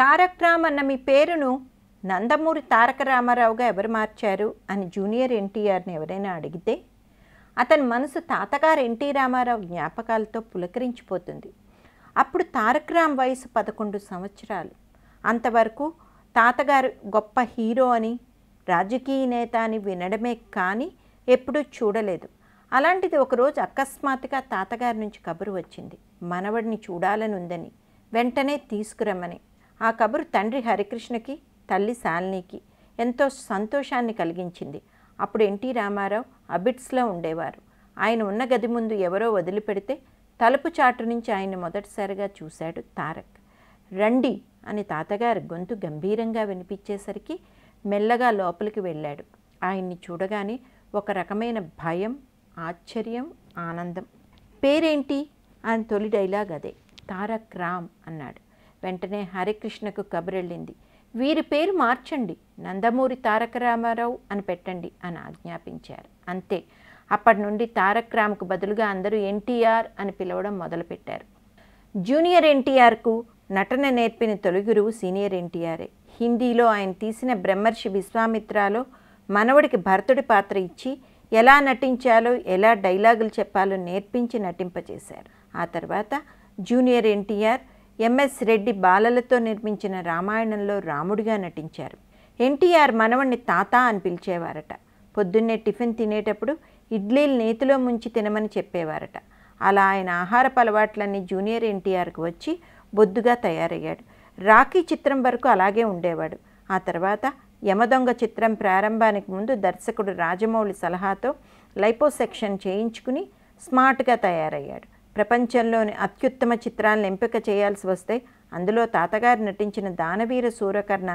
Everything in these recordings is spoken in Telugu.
తారక రామ్ అన్న మీ పేరును నందమూరి తారక రామారావుగా ఎవరు మార్చారు అని జూనియర్ ఎన్టీఆర్ని ఎవరైనా అడిగితే అతని మనసు తాతగారు ఎన్టీ రామారావు జ్ఞాపకాలతో పులకరించిపోతుంది. అప్పుడు తారక రామ్ వయసు 11 సంవత్సరాలు. అంతవరకు తాతగారు గొప్ప హీరో అని, రాజకీయ నేత అని వినడమే కానీ ఎప్పుడూ చూడలేదు. అలాంటిది ఒకరోజు అకస్మాత్తుగా తాతగారి నుంచి కబురు వచ్చింది. మనవడిని చూడాలని ఉందని, వెంటనే తీసుకురమ్మని. ఆ కబురు తండ్రి హరికృష్ణకి, తల్లి శాలినికి ఎంతో సంతోషాన్ని కలిగించింది. అప్పుడు ఎన్టీ రామారావు అబిట్స్లో ఉండేవారు. ఆయన ఉన్న గది ముందు ఎవరో వదిలిపెడితే తలుపు చాటు నుంచి ఆయన్ని మొదటిసారిగా చూశాడు తారక్. రండి అని తాతగారు గొంతు గంభీరంగా వినిపించేసరికి మెల్లగా లోపలికి వెళ్ళాడు. ఆయన్ని చూడగానే ఒక రకమైన భయం, ఆశ్చర్యం, ఆనందం. పేరేంటి అని తొలి డైలాగ్ అదే. తారక రామ్ అన్నాడు. వెంటనే హరికృష్ణకు కబురెళ్ళింది. వీరి పేరు మార్చండి, నందమూరి తారక రామారావు అని పెట్టండి అని ఆజ్ఞాపించారు. అంతే. అప్పటి నుండి తారక రామ్కు బదులుగా అందరూ ఎన్టీఆర్ అని పిలవడం మొదలుపెట్టారు. జూనియర్ ఎన్టీఆర్కు నటన నేర్పిన తొలి గురువు సీనియర్ ఎన్టీఆరే. హిందీలో ఆయన తీసిన బ్రహ్మర్షి విశ్వామిత్రలో మనవడికి భరతుడి పాత్ర ఇచ్చి ఎలా నటించాలో, ఎలా డైలాగులు చెప్పాలో నేర్పించి నటింపచేశారు. ఆ తర్వాత జూనియర్ ఎన్టీఆర్ ఎంఎస్ రెడ్డి బాలలతో నిర్మించిన రామాయణంలో రాముడిగా నటించారు. ఎన్టీఆర్ మనవణ్ణి తాత అని పిలిచేవారట. పొద్దున్నే టిఫిన్ తినేటప్పుడు ఇడ్లీలు నేతిలో ముంచి తినమని చెప్పేవారట. అలా ఆయన ఆహారపు అలవాట్లన్నీ జూనియర్ ఎన్టీఆర్కు వచ్చి బొద్దుగా తయారయ్యాడు. రాఖీ చిత్రం వరకు అలాగే ఉండేవాడు. ఆ తర్వాత యమదొంగ చిత్రం ప్రారంభానికి ముందు దర్శకుడు రాజమౌళి సలహాతో లైపోసెక్షన్ చేయించుకుని స్మార్ట్గా తయారయ్యాడు. ప్రపంచంలోని అత్యుత్తమ చిత్రాలను ఎంపిక చేయాల్సి వస్తే అందులో తాతగారు నటించిన దానవీర సూరకర్ణ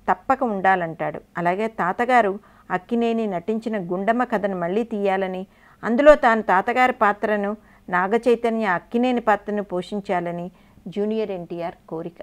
తప్పక ఉండాలంటాడు. అలాగే తాతగారు అక్కినేని నటించిన గుండమ్మ కథను మళ్ళీ తీయాలని, అందులో తాను తాతగారి పాత్రను, నాగచైతన్య అక్కినేని పాత్రను పోషించాలని జూనియర్ ఎన్టీఆర్ కోరిక.